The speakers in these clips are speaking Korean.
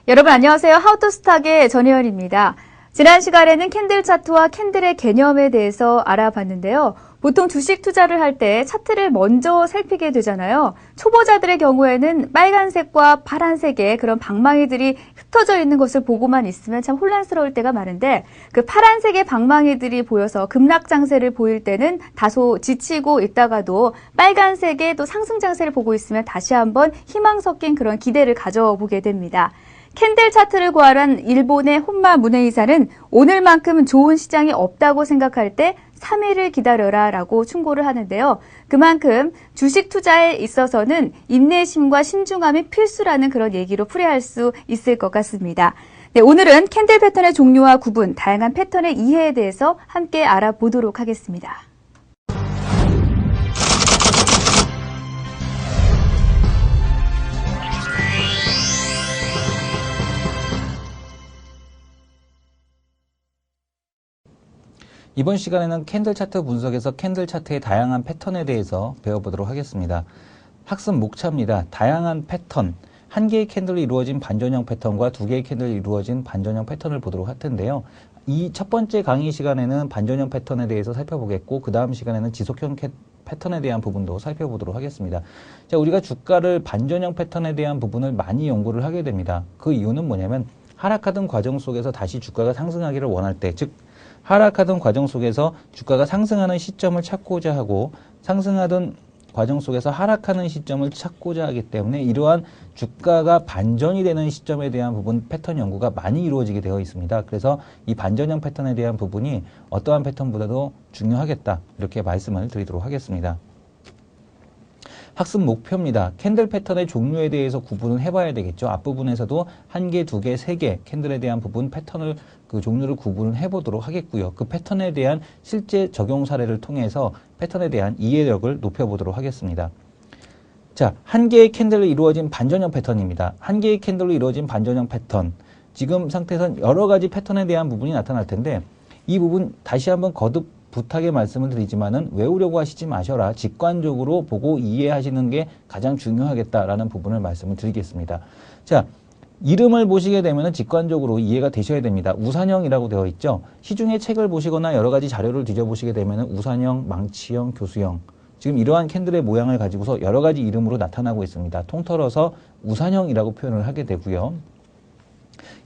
여러분 안녕하세요. 하우투스탁의 전혜연입니다. 지난 시간에는 캔들 차트와 캔들의 개념에 대해서 알아봤는데요. 보통 주식 투자를 할 때 차트를 먼저 살피게 되잖아요. 초보자들의 경우에는 빨간색과 파란색의 그런 방망이들이 흩어져 있는 것을 보고만 있으면 참 혼란스러울 때가 많은데 그 파란색의 방망이들이 보여서 급락장세를 보일 때는 다소 지치고 있다가도 빨간색의 또 상승장세를 보고 있으면 다시 한번 희망 섞인 그런 기대를 가져보게 됩니다. 캔들 차트를 고안한 일본의 혼마 문해이사는 오늘만큼은 좋은 시장이 없다고 생각할 때 3일을 기다려라 라고 충고를 하는데요. 그만큼 주식 투자에 있어서는 인내심과 신중함이 필수라는 그런 얘기로 풀이할 수 있을 것 같습니다. 네, 오늘은 캔들 패턴의 종류와 구분, 다양한 패턴의 이해에 대해서 함께 알아보도록 하겠습니다. 이번 시간에는 캔들 차트 분석에서 캔들 차트의 다양한 패턴에 대해서 배워보도록 하겠습니다. 학습 목차입니다. 다양한 패턴, 한 개의 캔들로 이루어진 반전형 패턴과 두 개의 캔들로 이루어진 반전형 패턴을 보도록 할 텐데요. 이 첫 번째 강의 시간에는 반전형 패턴에 대해서 살펴보겠고 그 다음 시간에는 지속형 패턴에 대한 부분도 살펴보도록 하겠습니다. 자, 우리가 주가를 반전형 패턴에 대한 부분을 많이 연구를 하게 됩니다. 그 이유는 뭐냐면 하락하던 과정 속에서 다시 주가가 상승하기를 원할 때, 즉 하락하던 과정 속에서 주가가 상승하는 시점을 찾고자 하고 상승하던 과정 속에서 하락하는 시점을 찾고자 하기 때문에 이러한 주가가 반전이 되는 시점에 대한 부분 패턴 연구가 많이 이루어지게 되어 있습니다. 그래서 이 반전형 패턴에 대한 부분이 어떠한 패턴보다도 중요하겠다 이렇게 말씀을 드리도록 하겠습니다. 학습 목표입니다. 캔들 패턴의 종류에 대해서 구분을 해봐야 되겠죠. 앞부분에서도 한 개, 두 개, 세 개 캔들에 대한 부분 패턴을 그 종류를 구분을 해보도록 하겠고요. 그 패턴에 대한 실제 적용 사례를 통해서 패턴에 대한 이해력을 높여보도록 하겠습니다. 자, 한 개의 캔들로 이루어진 반전형 패턴입니다. 한 개의 캔들로 이루어진 반전형 패턴. 지금 상태에서는 여러 가지 패턴에 대한 부분이 나타날 텐데 이 부분 다시 한번 거듭 부탁의 말씀을 드리지만은 외우려고 하시지 마셔라. 직관적으로 보고 이해하시는 게 가장 중요하겠다라는 부분을 말씀을 드리겠습니다. 자, 이름을 보시게 되면은 직관적으로 이해가 되셔야 됩니다. 우산형이라고 되어 있죠. 시중에 책을 보시거나 여러 가지 자료를 뒤져보시게 되면은 우산형, 망치형, 교수형. 지금 이러한 캔들의 모양을 가지고서 여러 가지 이름으로 나타나고 있습니다. 통틀어서 우산형이라고 표현을 하게 되고요.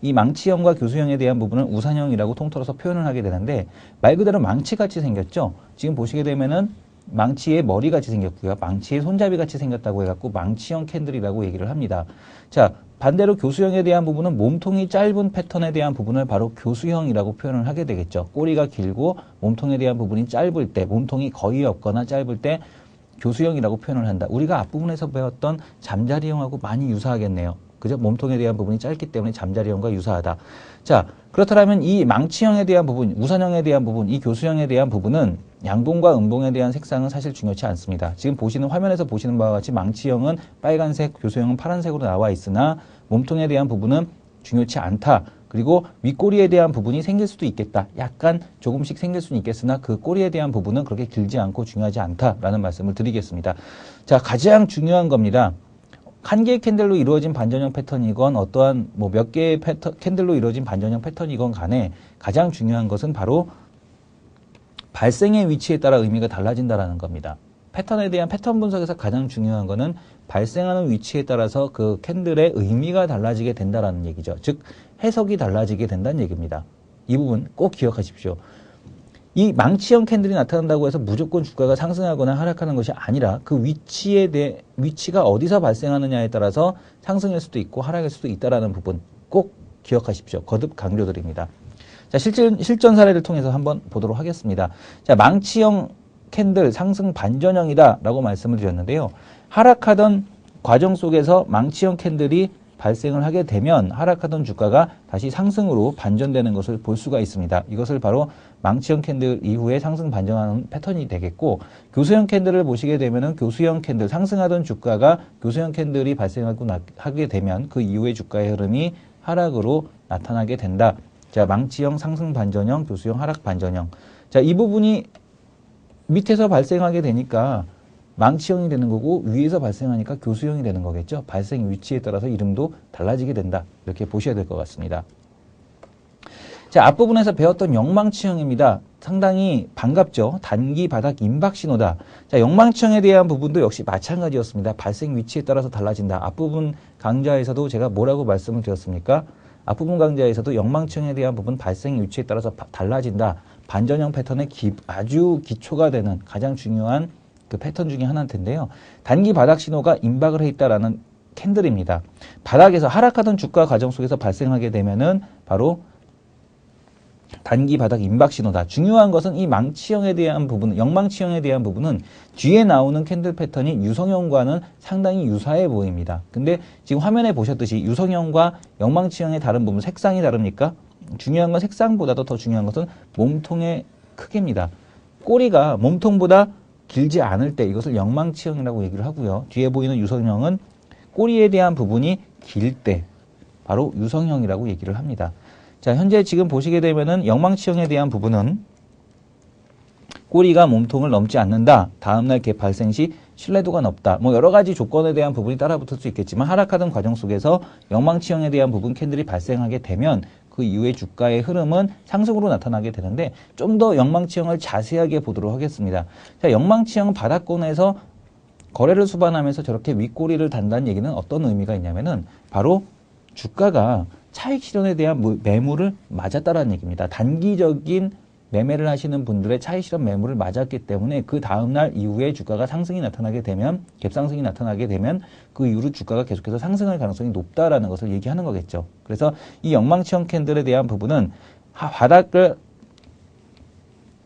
이 망치형과 교수형에 대한 부분은 우산형이라고 통틀어서 표현을 하게 되는데 말 그대로 망치같이 생겼죠. 지금 보시게 되면은 망치의 머리같이 생겼고요. 망치의 손잡이같이 생겼다고 해갖고 망치형 캔들이라고 얘기를 합니다. 자, 반대로 교수형에 대한 부분은 몸통이 짧은 패턴에 대한 부분을 바로 교수형이라고 표현을 하게 되겠죠. 꼬리가 길고 몸통에 대한 부분이 짧을 때, 몸통이 거의 없거나 짧을 때 교수형이라고 표현을 한다. 우리가 앞부분에서 배웠던 잠자리형하고 많이 유사하겠네요. 그죠? 몸통에 대한 부분이 짧기 때문에 잠자리형과 유사하다. 자, 그렇다면 이 망치형에 대한 부분, 우산형에 대한 부분, 이 교수형에 대한 부분은 양봉과 음봉에 대한 색상은 사실 중요치 않습니다. 지금 보시는 화면에서 보시는 바와 같이 망치형은 빨간색, 교수형은 파란색으로 나와 있으나 몸통에 대한 부분은 중요치 않다. 그리고 윗꼬리에 대한 부분이 생길 수도 있겠다. 약간 조금씩 생길 수는 있겠으나 그 꼬리에 대한 부분은 그렇게 길지 않고 중요하지 않다라는 말씀을 드리겠습니다. 자, 가장 중요한 겁니다. 한 개의 캔들로 이루어진 반전형 패턴이건 어떠한 뭐 몇 개의 캔들로 이루어진 반전형 패턴이건 간에 가장 중요한 것은 바로 발생의 위치에 따라 의미가 달라진다는 겁니다. 패턴에 대한 패턴 분석에서 가장 중요한 것은 발생하는 위치에 따라서 그 캔들의 의미가 달라지게 된다는 얘기죠. 즉 해석이 달라지게 된다는 얘기입니다. 이 부분 꼭 기억하십시오. 이 망치형 캔들이 나타난다고 해서 무조건 주가가 상승하거나 하락하는 것이 아니라 그 위치가 어디서 발생하느냐에 따라서 상승할 수도 있고 하락할 수도 있다는 부분 꼭 기억하십시오. 거듭 강조드립니다. 자, 실전 사례를 통해서 한번 보도록 하겠습니다. 자, 망치형 캔들 상승 반전형이다 라고 말씀을 드렸는데요. 하락하던 과정 속에서 망치형 캔들이 발생을 하게 되면 하락하던 주가가 다시 상승으로 반전되는 것을 볼 수가 있습니다. 이것을 바로 망치형 캔들 이후에 상승 반전하는 패턴이 되겠고 교수형 캔들을 보시게 되면은 교수형 캔들 상승하던 주가가 교수형 캔들이 발생하게 되면 그 이후의 주가의 흐름이 하락으로 나타나게 된다. 자, 망치형 상승 반전형, 교수형 하락 반전형. 자, 이 부분이 밑에서 발생하게 되니까 망치형이 되는 거고 위에서 발생하니까 교수형이 되는 거겠죠. 발생 위치에 따라서 이름도 달라지게 된다. 이렇게 보셔야 될 것 같습니다. 자, 앞부분에서 배웠던 영망치형입니다. 상당히 반갑죠. 단기 바닥 임박 신호다. 자, 영망치형에 대한 부분도 역시 마찬가지였습니다. 발생 위치에 따라서 달라진다. 앞부분 강좌에서도 제가 뭐라고 말씀을 드렸습니까? 앞부분 강좌에서도 영망치형에 대한 부분 발생 위치에 따라서 달라진다. 반전형 패턴의 아주 기초가 되는 가장 중요한 그 패턴 중에 하나일 텐데요. 단기 바닥 신호가 임박을 해 있다라는 캔들입니다. 바닥에서 하락하던 주가 과정 속에서 발생하게 되면은 바로 단기 바닥 임박 신호다. 중요한 것은 이 망치형에 대한 부분, 영망치형에 대한 부분은 뒤에 나오는 캔들 패턴이 유성형과는 상당히 유사해 보입니다. 근데 지금 화면에 보셨듯이 유성형과 영망치형의 다른 부분, 색상이 다릅니까? 중요한 건 색상보다도 더 중요한 것은 몸통의 크기입니다. 꼬리가 몸통보다 길지 않을 때 이것을 영망치형이라고 얘기를 하고요. 뒤에 보이는 유성형은 꼬리에 대한 부분이 길 때 바로 유성형이라고 얘기를 합니다. 자, 현재 지금 보시게 되면은 영망치형에 대한 부분은 꼬리가 몸통을 넘지 않는다. 다음날 갭 발생 시 신뢰도가 높다. 뭐 여러 가지 조건에 대한 부분이 따라붙을 수 있겠지만 하락하던 과정 속에서 영망치형에 대한 부분 캔들이 발생하게 되면 그 이후에 주가의 흐름은 상승으로 나타나게 되는데 좀 더 영망치형을 자세하게 보도록 하겠습니다. 자, 영망치형 바닥권에서 거래를 수반하면서 저렇게 윗꼬리를 단다는 얘기는 어떤 의미가 있냐면은 바로 주가가 차익 실현에 대한 매물을 맞았다라는 얘기입니다. 단기적인 매매를 하시는 분들의 차익 실현 매물을 맞았기 때문에 그 다음날 이후에 주가가 상승이 나타나게 되면 갭상승이 나타나게 되면 그 이후로 주가가 계속해서 상승할 가능성이 높다라는 것을 얘기하는 거겠죠. 그래서 이 영망치형 캔들에 대한 부분은 바닥을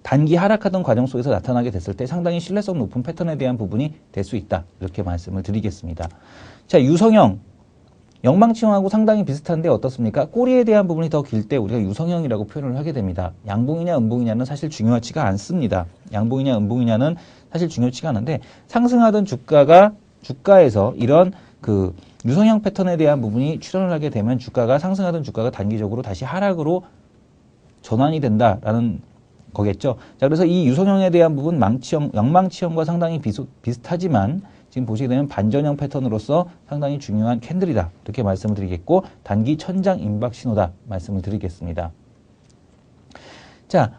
단기 하락하던 과정 속에서 나타나게 됐을 때 상당히 신뢰성 높은 패턴에 대한 부분이 될 수 있다. 이렇게 말씀을 드리겠습니다. 자, 유성형. 영망치형하고 상당히 비슷한데 어떻습니까? 꼬리에 대한 부분이 더 길 때 우리가 유성형이라고 표현을 하게 됩니다. 양봉이냐 음봉이냐는 사실 중요하지가 않습니다. 양봉이냐 음봉이냐는 사실 중요치가 않은데 상승하던 주가에서 이런 그 유성형 패턴에 대한 부분이 출현을 하게 되면 상승하던 주가가 단기적으로 다시 하락으로 전환이 된다라는 거겠죠. 자, 그래서 이 유성형에 대한 부분 영망치형과 상당히 비슷하지만 지금 보시게 되면 반전형 패턴으로서 상당히 중요한 캔들이다. 이렇게 말씀을 드리겠고 단기 천장 임박 신호다. 말씀을 드리겠습니다. 자,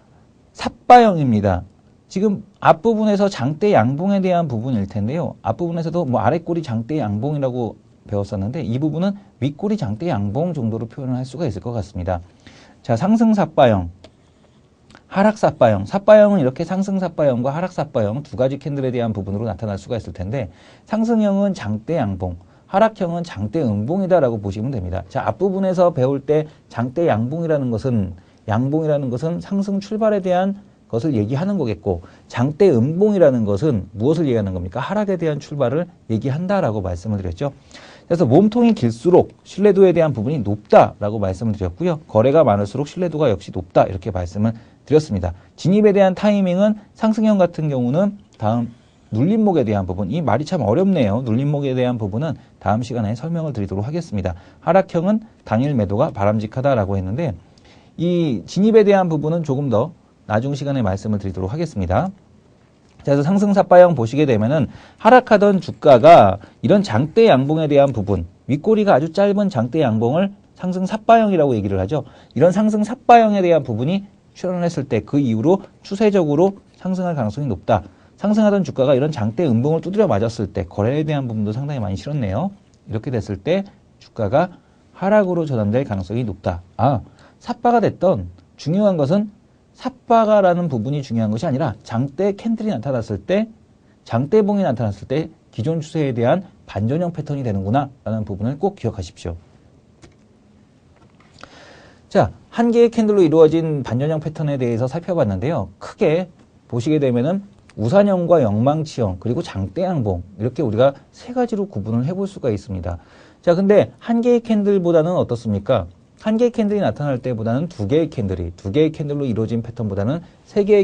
삿바형입니다. 지금 앞부분에서 장대 양봉에 대한 부분일 텐데요. 앞부분에서도 뭐 아랫꼬리 장대 양봉이라고 배웠었는데 이 부분은 윗꼬리 장대 양봉 정도로 표현을 할 수가 있을 것 같습니다. 자, 상승 삿바형. 하락 삿바형. 삿바형은 이렇게 상승 삿바형과 하락 삿바형 두 가지 캔들에 대한 부분으로 나타날 수가 있을 텐데 상승형은 장대 양봉, 하락형은 장대 음봉이다라고 보시면 됩니다. 자, 앞부분에서 배울 때 장대 양봉이라는 것은 상승 출발에 대한 것을 얘기하는 거겠고 장대 음봉이라는 것은 무엇을 얘기하는 겁니까? 하락에 대한 출발을 얘기한다라고 말씀을 드렸죠. 그래서 몸통이 길수록 신뢰도에 대한 부분이 높다라고 말씀을 드렸고요. 거래가 많을수록 신뢰도가 역시 높다 이렇게 말씀을 드렸습니다. 진입에 대한 타이밍은 상승형 같은 경우는 다음 눌림목에 대한 부분, 이 말이 참 어렵네요. 눌림목에 대한 부분은 다음 시간에 설명을 드리도록 하겠습니다. 하락형은 당일 매도가 바람직하다라고 했는데 이 진입에 대한 부분은 조금 더 나중 시간에 말씀을 드리도록 하겠습니다. 자, 그래서 상승 삿바형 보시게 되면은 하락하던 주가가 이런 장대 양봉에 대한 부분, 윗꼬리가 아주 짧은 장대 양봉을 상승 삿바형이라고 얘기를 하죠. 이런 상승 삿바형에 대한 부분이 출현을 했을 때 그 이후로 추세적으로 상승할 가능성이 높다. 상승하던 주가가 이런 장대 음봉을 두드려 맞았을 때 거래에 대한 부분도 상당히 많이 실었네요. 이렇게 됐을 때 주가가 하락으로 전환될 가능성이 높다. 삿바가 됐던 중요한 것은 삿바가라는 부분이 중요한 것이 아니라 장대 캔들이 나타났을 때 장대봉이 나타났을 때 기존 추세에 대한 반전형 패턴이 되는구나 라는 부분을 꼭 기억하십시오. 자, 한 개의 캔들로 이루어진 반전형 패턴에 대해서 살펴봤는데요. 크게 보시게 되면은 우산형과 영망치형 그리고 장대 양봉 이렇게 우리가 세 가지로 구분을 해볼 수가 있습니다. 자, 근데 한 개의 캔들보다는 어떻습니까? 한 개의 캔들이 나타날 때보다는 두 개의 캔들로 이루어진 패턴보다는 세 개의